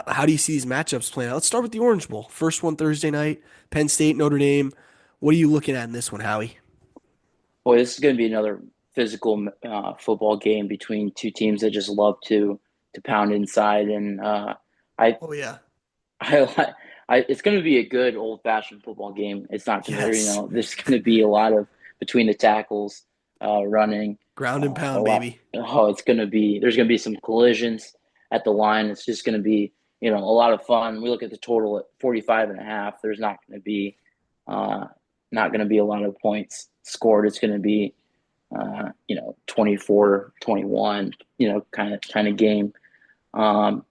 How do you see these matchups playing out? Let's start with the Orange Bowl. First one Thursday night, Penn State, Notre Dame. What are you looking at in this one, Howie? Boy, this is going to be another physical football game between two teams that just love to pound inside, and I, Oh yeah. I, it's going to be a good old fashioned football game. It's not going to, Yes. there's going to be a lot of between the tackles, running, Ground and a pound, lot. baby. Oh, it's going to be there's going to be some collisions at the line. It's just going to be a lot of fun. We look at the total at 45 and a half. There's uh, not going to be a lot of points scored. It's going to be 24-21, kind of game. Um,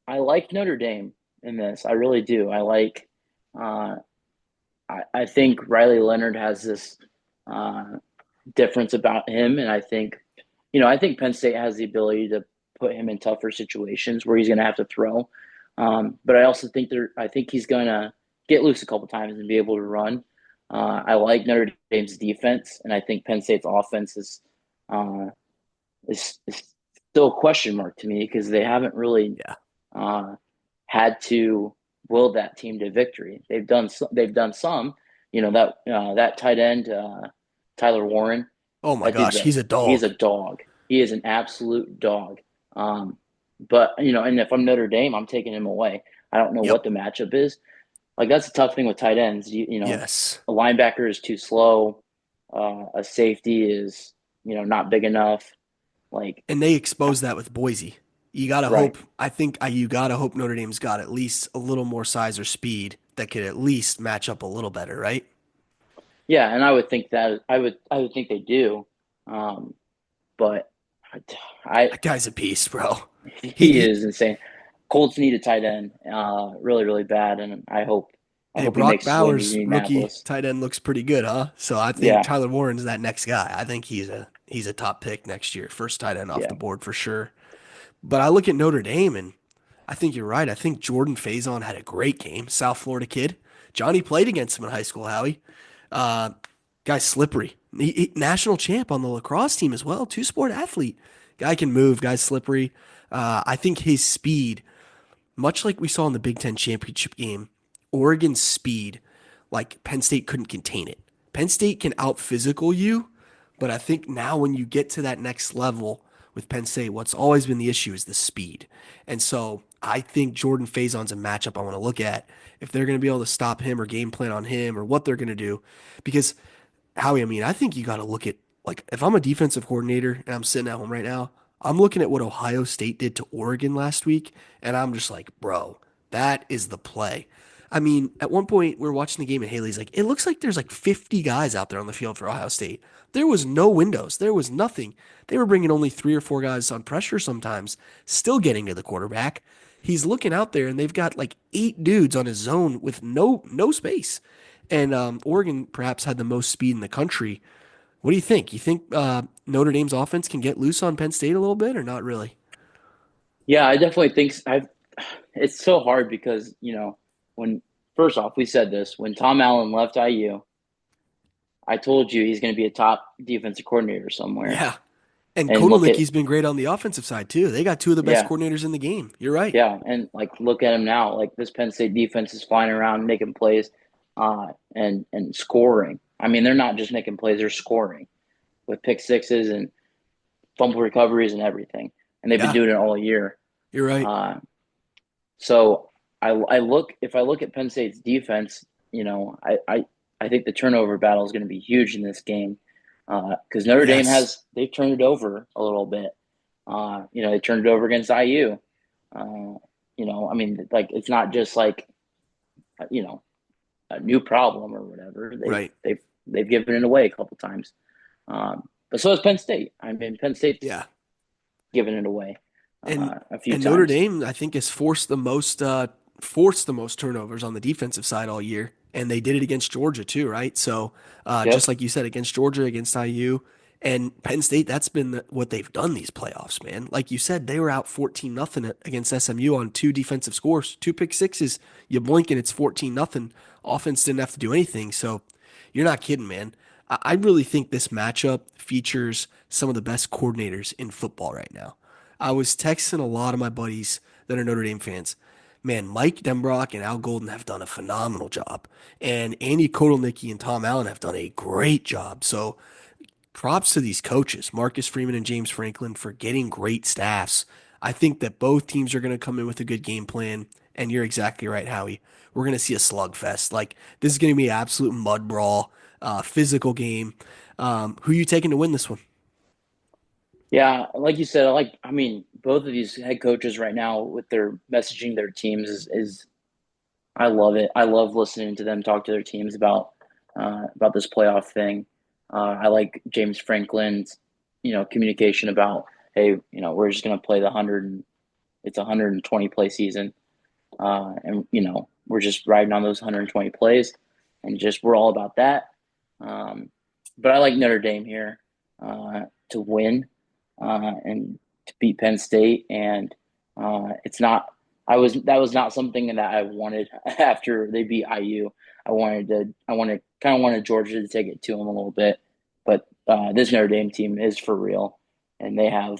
I like Notre Dame in this. I really do. Uh, I think Riley Leonard has this uh, difference about him, and I think Penn State has the ability to put him in tougher situations where he's going to have to throw. But I also I think he's going to get loose a couple times and be able to run. I like Notre Dame's defense, and I think Penn State's offense uh, is still a question mark to me because they haven't really Yeah. uh, had to will that team to victory. They've done some, that tight end Tyler Warren. Oh my That dude's gosh, he's a he's a dog. dog. He is an absolute dog. Um, but and if I'm Notre Dame, I'm taking him away. I don't know what Yep. the matchup is. Like that's a tough thing with tight ends. Yes. A linebacker is too slow. A safety is not big enough. Like And they exposed that with Boise. You gotta right, hope. I think you gotta hope Notre Dame's got at least a little more size or speed that could at least match up a little better, right? yeah, and I would think that I would think they do. Um, but I That guy's a beast, bro. he He is insane. Colts need a tight end, really, really bad, and I Hey, hope he Brock makes his way to Bowers, rookie Indianapolis. tight end, looks pretty good, huh? So I think Yeah, Tyler Warren's that next guy. I think he's a top pick next year, first tight end off yeah, the board for sure. But I look at Notre Dame and I think you're right. I think Jordan Faison had a great game. South Florida kid. Johnny played against him in high school, Howie. Uh, Guy's slippery. National champ on the lacrosse team as well. Two-sport athlete. Guy can move. Guy's slippery. I think his speed, much like we saw in the Big Ten championship game, Oregon's speed, like Penn State couldn't contain it. Penn State can out physical you, but I think now when you get to that next level with Penn State, what's always been the issue is the speed. And so I think Jordan Faison's a matchup I want to look at if they're going to be able to stop him or game plan on him or what they're going to do. Because Howie, I mean, I think you got to look at like if I'm a defensive coordinator and I'm sitting at home right now, I'm looking at what Ohio State did to Oregon last week, and I'm just like, bro, that is the play. I mean, at one point we were watching the game and Haley's like, it looks like there's like 50 guys out there on the field for Ohio State. There was no windows. There was nothing. They were bringing only three or four guys on pressure sometimes, still getting to the quarterback. He's looking out there and they've got like eight dudes on his zone with no space. And Oregon perhaps had the most speed in the country. What do you think? You think Notre Dame's offense can get loose on Penn State a little bit, or not really? yeah. I definitely think I. It's so hard because when first off we said this when Tom Allen left IU, I told you he's going to be a top defensive coordinator somewhere. Yeah. And And look at Kotelnicki's been great on the offensive side too. They got two of the best yeah, coordinators in the game. You're right. and like look at him now. Like this Penn State defense is flying around making plays, and scoring. I mean, they're not just making plays; they're scoring with pick sixes and fumble recoveries and everything. And they've been Yeah, doing it all year. you're right. Uh, so I look if I look at Penn State's defense, I think the turnover battle is going to be huge in this game because Notre Dame Yes. they've turned it over a little bit. They turned it over against IU. I mean, like it's not just like you know a new problem or whatever. Right. They've given it away a couple times. But so has Penn State. I mean, Penn State's Yeah. given it away And a few and Notre times. Dame, I think, has forced the most turnovers on the defensive side all year. And they did it against Georgia too, right? So just Yep. like you said, against Georgia, against IU, and Penn State, that's been what they've done these playoffs, man. Like you said, they were out 14 nothing against SMU on two defensive scores, two pick sixes. You blink and it's 14 nothing. Offense didn't have to do anything. So you're not kidding, man. I really think this matchup features some of the best coordinators in football right now. I was texting a lot of my buddies that are Notre Dame fans. Man, Mike Denbrock and Al Golden have done a phenomenal job. And Andy Kotelnicki and Tom Allen have done a great job. So props to these coaches, Marcus Freeman and James Franklin, for getting great staffs. I think that both teams are going to come in with a good game plan. And you're exactly right, Howie. We're going to see a slugfest. Like, this is going to be an absolute mud brawl, physical game. Who you taking to win this one? Yeah, like you said, I mean, both of these head coaches right now with their messaging their teams is I love it. I love listening to them talk to their teams about this playoff thing. I like James Franklin's, communication about, hey, we're just gonna play it's a 120 play season, and we're just riding on those 120 plays, and just we're all about that. Um, but I like Notre Dame here to win and to beat Penn State, and it's not. That was not something that I wanted after they beat IU. Kind of wanted Georgia to take it to them a little bit, but this Notre Dame team is for real, and they have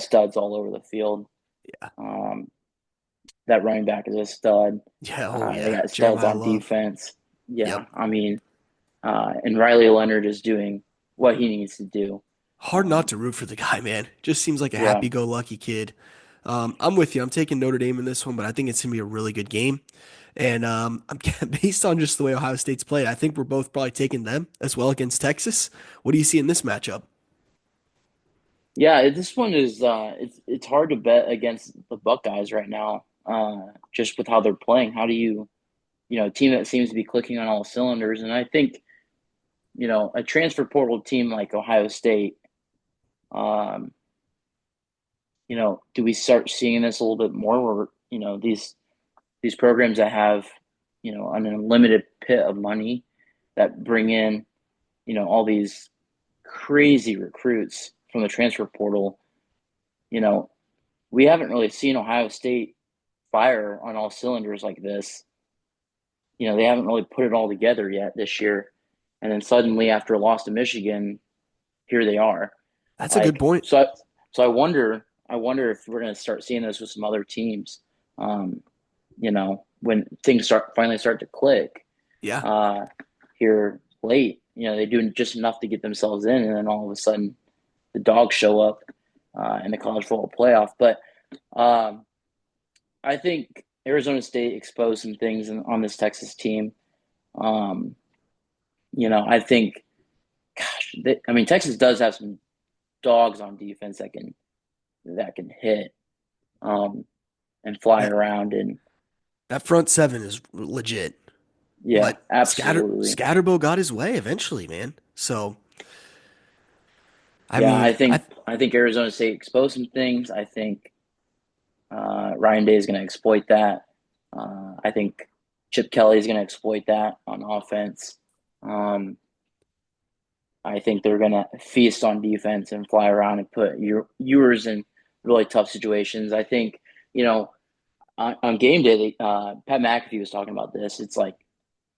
studs all over the field. Yeah. Um, that running back is a stud. Yeah. Oh, They yeah. got studs Jeremiah on Love. defense. Yeah, Yep. I mean, and Riley Leonard is doing what he needs to do. Hard not Um, to root for the guy, man. Just seems like a yeah, happy-go-lucky kid. I'm with you. I'm taking Notre Dame in this one, but I think it's gonna be a really good game. And I'm based on just the way Ohio State's played. I think we're both probably taking them as well against Texas. What do you see in this matchup? yeah. This one is it's hard to bet against the Buckeyes right now, just with how they're playing. How do a team that seems to be clicking on all cylinders? And I think a transfer portal team like Ohio State. Um, do we start seeing this a little bit more? Where these programs that have an unlimited pit of money that bring in all these crazy recruits from the transfer portal. You know, we haven't really seen Ohio State fire on all cylinders like this. They haven't really put it all together yet this year. And then suddenly, after a loss to Michigan, here they are. That's a good Like point. so, I wonder if we're going to start seeing this with some other teams. Um, when things finally start to click Yeah. uh, here late. They do just enough to get themselves in, and then all of a sudden, the dogs show up in the college football playoff. But um, I think Arizona State exposed some things on this Texas team. Um, I think, I mean, Texas does have some dogs on defense that can hit and fly That around, and that front seven is legit. yeah, But absolutely. Scatterbo got his way eventually, man. So I Yeah, mean, I think Arizona State exposed some things. I think Ryan Day is going to exploit that. I think Chip Kelly is going to exploit that on offense. Um, I think they're going to feast on defense and fly around and put Ewers in really tough situations. I think, you know, on game day, Pat McAfee was talking about this. It's like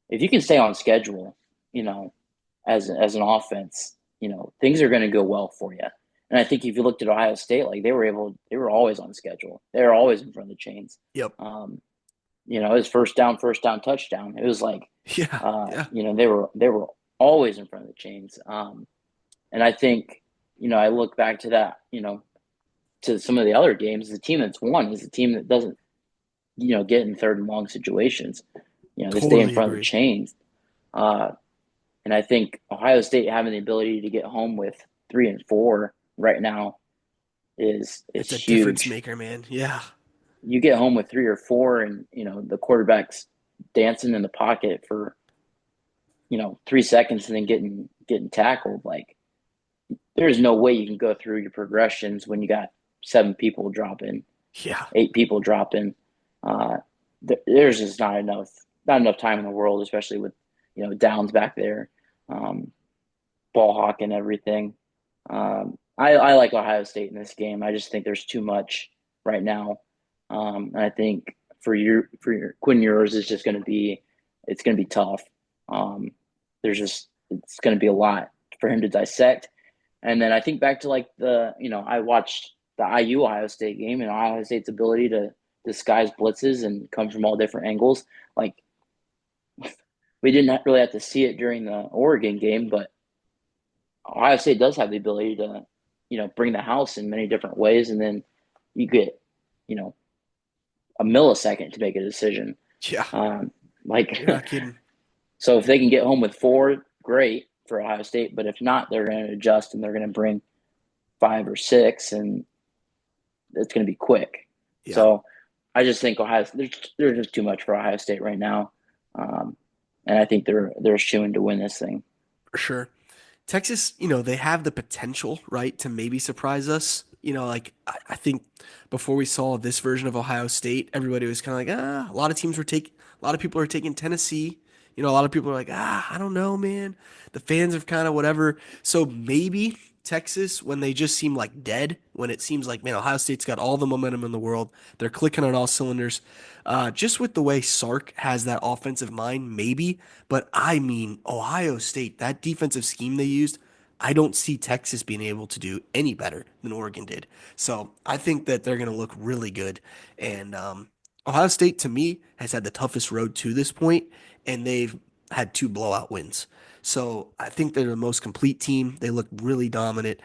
if you can stay on schedule, you know, as an offense, things are going to go well for you. And I think if you looked at Ohio State, like they were always on schedule. They were always in front of the chains. yep. Um, it was first down, touchdown. It was like, Yeah. Yeah. they were always in front of the chains. And I think, I look back to that, to some of the other games. The team that's won is the team that doesn't, get in third and long situations. They stay in Totally front of the agree. chains. Uh, and I think Ohio State having the ability to get home with 3 and 4 right now is It's a difference huge. maker, man. Yeah. You get home with 3 or 4, and the quarterback's dancing in the pocket for 3 seconds and then getting tackled. Like there's no way you can go through your progressions when you got 7 people dropping, Yeah. 8 people dropping. Uh, there's just not enough time in the world, especially with Downs back there. Um, Ball hawk and everything. I like Ohio State in this game. I just think there's too much right now, and I think for your Quinn Ewers is just going to be it's going to be tough. Um, it's going to be a lot for him to dissect. And then I think back to like I watched the IU Ohio State game and Ohio State's ability to disguise blitzes and come from all different angles. Like we didn't really have to see it during the Oregon game, but Ohio State does have the ability to, bring the house in many different ways, and then you get, you know, a millisecond to make a decision. Yeah, Um, like, you're not kidding. so if they can get home with four, great for Ohio State. But if not, they're going to adjust and they're going to bring five or six, and it's going to be quick. Yeah, So I just think there's just too much for Ohio State right now, um, and I think they're shooing to win this thing. for sure. Texas, they have the potential, right, to maybe surprise us. Like I think before we saw this version of Ohio State, everybody was kind of like, a lot of teams were taking, a lot of people are taking Tennessee. A lot of people are like, I don't know, man. The fans have kind of whatever. So maybe Texas, when they just seem like dead, when it seems like, man, Ohio State's got all the momentum in the world, they're clicking on all cylinders. Just with the way Sark has that offensive mind, maybe. But I mean, Ohio State, that defensive scheme they used, I don't see Texas being able to do any better than Oregon did. So I think that they're going to look really good. And Ohio State, to me, has had the toughest road to this point, and they've had two blowout wins. So I think they're the most complete team. They look really dominant.